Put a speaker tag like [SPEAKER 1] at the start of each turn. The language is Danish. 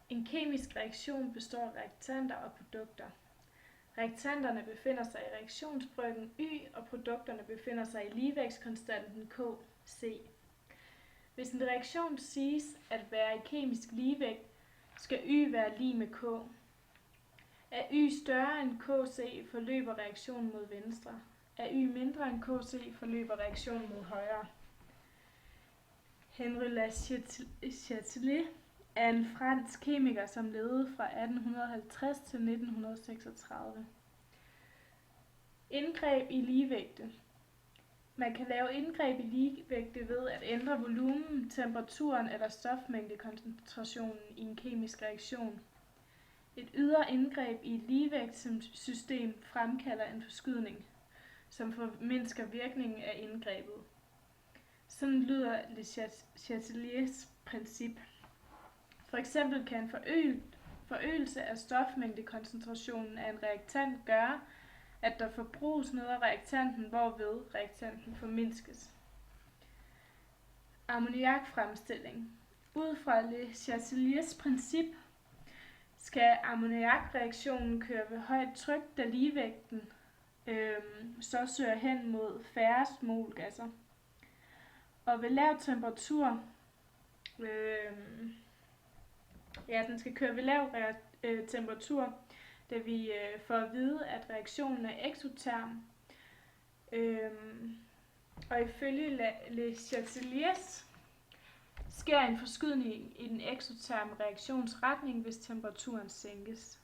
[SPEAKER 1] En kemisk reaktion består af reaktanter og produkter. Reaktanterne befinder sig i reaktionsbrøken Y, og produkterne befinder sig i ligevægtskonstanten Kc. Hvis en reaktion siges at være i kemisk ligevægt, skal Y være lig med K. Er Y større end Kc, forløber reaktionen mod venstre. Er Y mindre end Kc, forløber reaktionen mod højre. Henri Lachatelet er en fransk kemiker, som levede fra 1850 til 1936. Indgreb i ligevægte. Man kan lave indgreb i ligevægte ved at ændre volumen, temperaturen eller stofmængdekoncentrationen i en kemisk reaktion. Et ydre indgreb i et ligevægtssystem fremkalder en forskydning, som formindsker virkningen af indgrebet. Sådan lyder Le Chatelets princip. For eksempel kan en forøgelse af stofmængdekoncentrationen af en reaktant gøre, at der forbruges noget af reaktanten, hvorved reaktanten formindskes. Ammoniakfremstilling. Ud fra Le Chatelets princip skal ammoniakreaktionen køre ved højt tryk, da ligevægten så søger hen mod færrest mol gasser. Og ved lav temperatur, den skal køre ved lav temperatur, da vi får at vide, at reaktionen er eksoterm. Og ifølge Le Chatelet sker en forskydning i den eksoterme reaktionsretning, hvis temperaturen sænkes.